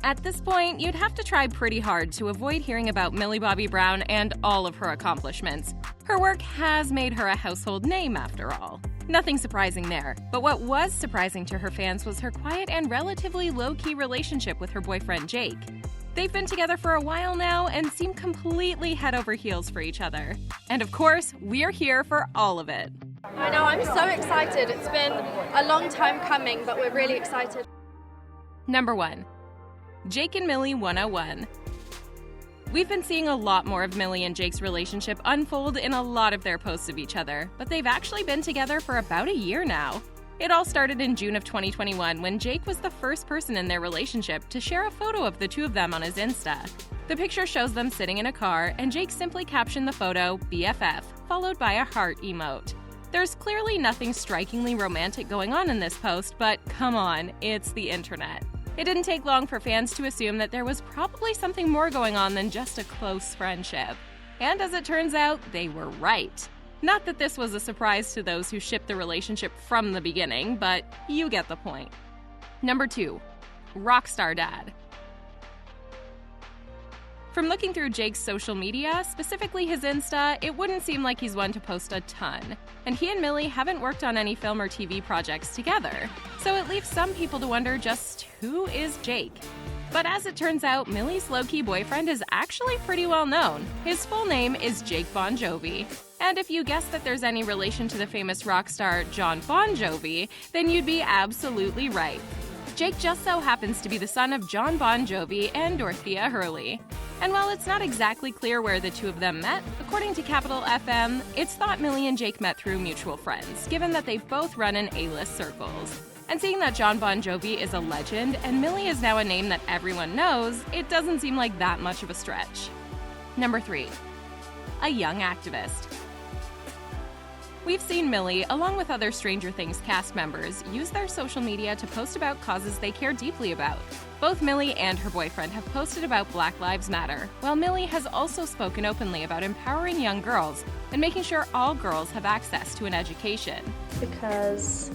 At this point, you'd have to try pretty hard to avoid hearing about Millie Bobby Brown and all of her accomplishments. Her work has made her a household name, after all. Nothing surprising there, but what was surprising to her fans was her quiet and relatively low-key relationship with her boyfriend Jake. They've been together for a while now and seem completely head over heels for each other. And of course, we're here for all of it. I know, I'm so excited. It's been a long time coming, but we're really excited. Number 1. Jake and Millie 101. We've been seeing a lot more of Millie and Jake's relationship unfold in a lot of their posts of each other, but they've actually been together for about a year now. It all started in June of 2021 when Jake was the first person in their relationship to share a photo of the two of them on his Insta. The picture shows them sitting in a car, and Jake simply captioned the photo BFF, followed by a heart emote. There's clearly nothing strikingly romantic going on in this post, but come on, it's the internet. It didn't take long for fans to assume that there was probably something more going on than just a close friendship. And as it turns out, they were right. Not that this was a surprise to those who shipped the relationship from the beginning, but you get the point. Number 2. Rockstar Dad. From looking through Jake's social media, specifically his Insta, it wouldn't seem like he's one to post a ton. And he and Millie haven't worked on any film or TV projects together. So it leaves some people to wonder just who is Jake? But as it turns out, Millie's low-key boyfriend is actually pretty well known. His full name is Jake Bon Jovi. And if you guess that there's any relation to the famous rock star Jon Bon Jovi, then you'd be absolutely right. Jake just so happens to be the son of Jon Bon Jovi and Dorothea Hurley. And while it's not exactly clear where the two of them met, according to Capital FM, it's thought Millie and Jake met through mutual friends, given that they've both run in A-list circles. And seeing that Jon Bon Jovi is a legend and Millie is now a name that everyone knows, it doesn't seem like that much of a stretch. Number 3. A young activist. We've seen Millie, along with other Stranger Things cast members, use their social media to post about causes they care deeply about. Both Millie and her boyfriend have posted about Black Lives Matter, while Millie has also spoken openly about empowering young girls and making sure all girls have access to an education. Because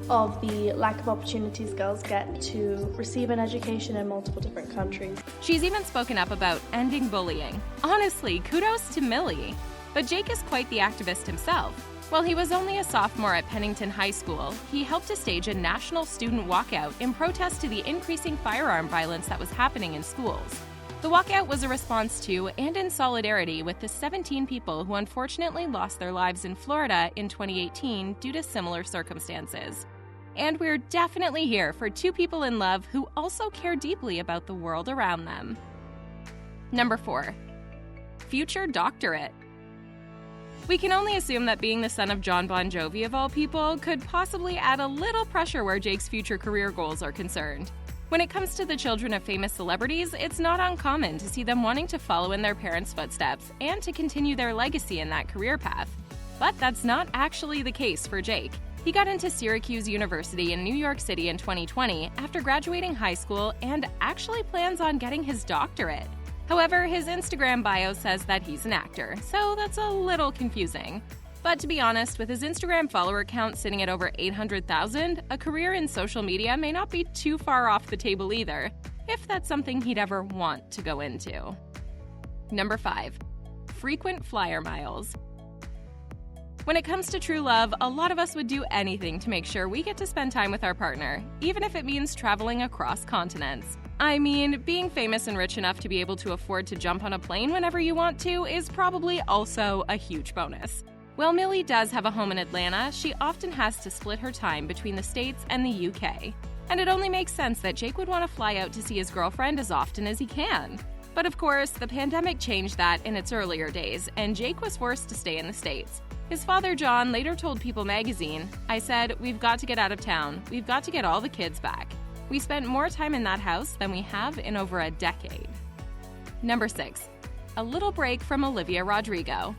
of the lack of opportunities girls get to receive an education in multiple different countries. She's even spoken up about ending bullying. Honestly, kudos to Millie. But Jake is quite the activist himself. While he was only a sophomore at Pennington High School, he helped to stage a national student walkout in protest to the increasing firearm violence that was happening in schools. The walkout was a response to and in solidarity with the 17 people who unfortunately lost their lives in Florida in 2018 due to similar circumstances. And we're definitely here for two people in love who also care deeply about the world around them. Number 4. Future Doctorate. We can only assume that being the son of Jon Bon Jovi of all people could possibly add a little pressure where Jake's future career goals are concerned. When it comes to the children of famous celebrities, it's not uncommon to see them wanting to follow in their parents' footsteps and to continue their legacy in that career path. But that's not actually the case for Jake. He got into Syracuse University in New York City in 2020 after graduating high school and actually plans on getting his doctorate. However, his Instagram bio says that he's an actor, so that's a little confusing. But to be honest, with his Instagram follower count sitting at over 800,000, a career in social media may not be too far off the table either, if that's something he'd ever want to go into. Number 5. Frequent flyer miles. When it comes to true love, a lot of us would do anything to make sure we get to spend time with our partner, even if it means traveling across continents. I mean, being famous and rich enough to be able to afford to jump on a plane whenever you want to is probably also a huge bonus. While Millie does have a home in Atlanta, she often has to split her time between the States and the UK. And it only makes sense that Jake would want to fly out to see his girlfriend as often as he can. But of course, the pandemic changed that in its earlier days, and Jake was forced to stay in the States. His father, John, later told People magazine, "I said, we've got to get out of town. We've got to get all the kids back. We spent more time in that house than we have in over a decade." Number 6. A little break from Olivia Rodrigo.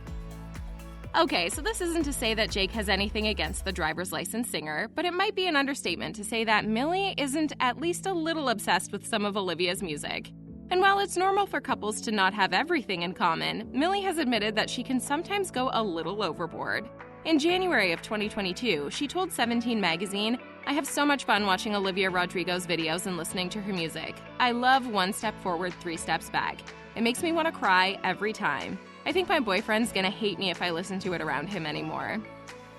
Okay, so this isn't to say that Jake has anything against the driver's license singer, but it might be an understatement to say that Millie isn't at least a little obsessed with some of Olivia's music. And while it's normal for couples to not have everything in common, Millie has admitted that she can sometimes go a little overboard. In January of 2022, she told 17 magazine, I have so much fun watching Olivia Rodrigo's videos and listening to her music. I love One Step Forward, Three Steps Back. It makes me want to cry every time. I think my boyfriend's gonna hate me if I listen to it around him anymore.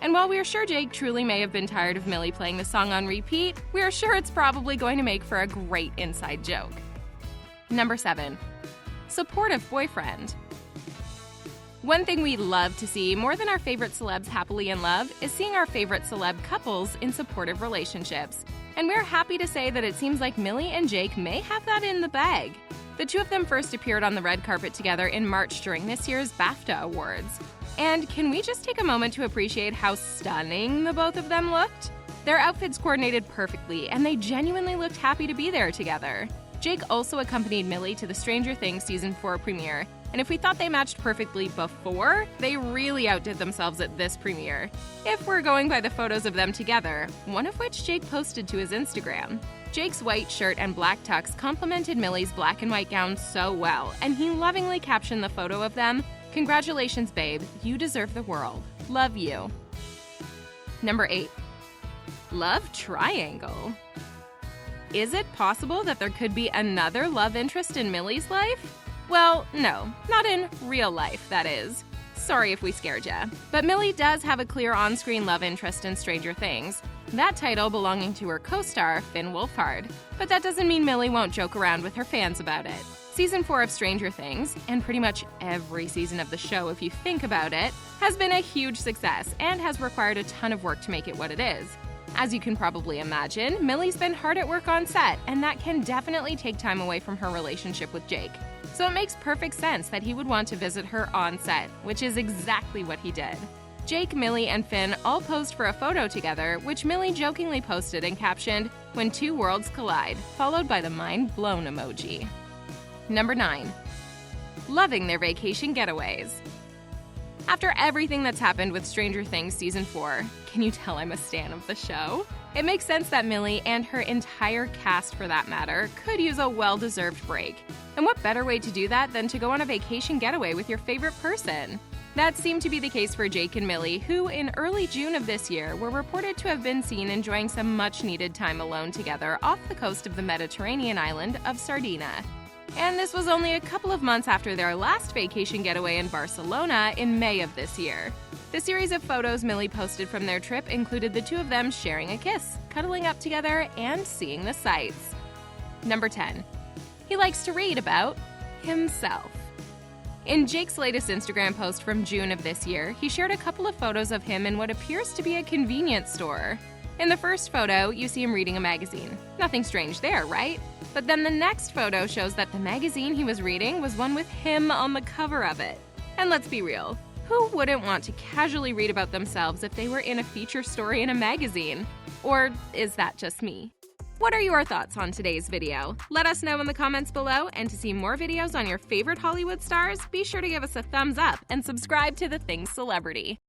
And while we are sure Jake truly may have been tired of Millie playing the song on repeat, we are sure it's probably going to make for a great inside joke. Number 7. Supportive boyfriend. One thing we love to see more than our favorite celebs happily in love is seeing our favorite celeb couples in supportive relationships. And we're happy to say that it seems like Millie and Jake may have that in the bag. The two of them first appeared on the red carpet together in March during this year's BAFTA Awards. And can we just take a moment to appreciate how stunning the both of them looked? Their outfits coordinated perfectly, and they genuinely looked happy to be there together. Jake also accompanied Millie to the Stranger Things Season 4 premiere, and if we thought they matched perfectly before, they really outdid themselves at this premiere. If we're going by the photos of them together, one of which Jake posted to his Instagram. Jake's white shirt and black tux complemented Millie's black and white gown so well, and he lovingly captioned the photo of them, "Congratulations, babe, you deserve the world. Love you." Number 8. Love triangle. Is it possible that there could be another love interest in Millie's life? Well, no, not in real life, that is. Sorry if we scared ya. But Millie does have a clear on-screen love interest in Stranger Things, that title belonging to her co-star, Finn Wolfhard. But that doesn't mean Millie won't joke around with her fans about it. Season 4 of Stranger Things, and pretty much every season of the show if you think about it, has been a huge success and has required a ton of work to make it what it is. As you can probably imagine, Millie's been hard at work on set, and that can definitely take time away from her relationship with Jake. So it makes perfect sense that he would want to visit her on set, which is exactly what he did. Jake, Millie, and Finn all posed for a photo together, which Millie jokingly posted and captioned, "When two worlds collide," followed by the mind-blown emoji. Number 9. Loving their vacation getaways. After everything that's happened with Stranger Things Season 4, can you tell I'm a stan of the show? It makes sense that Millie, and her entire cast for that matter, could use a well-deserved break. And what better way to do that than to go on a vacation getaway with your favorite person? That seemed to be the case for Jake and Millie, who in early June of this year were reported to have been seen enjoying some much-needed time alone together off the coast of the Mediterranean island of Sardinia. And this was only a couple of months after their last vacation getaway in Barcelona in May of this year. The series of photos Millie posted from their trip included the two of them sharing a kiss, cuddling up together, and seeing the sights. Number 10. He likes to read about himself. In Jake's latest Instagram post from June of this year, he shared a couple of photos of him in what appears to be a convenience store. In the first photo, you see him reading a magazine. Nothing strange there, right? But then the next photo shows that the magazine he was reading was one with him on the cover of it. And let's be real, who wouldn't want to casually read about themselves if they were in a feature story in a magazine? Or is that just me? What are your thoughts on today's video? Let us know in the comments below, and to see more videos on your favorite Hollywood stars, be sure to give us a thumbs up and subscribe to The Things Celebrity.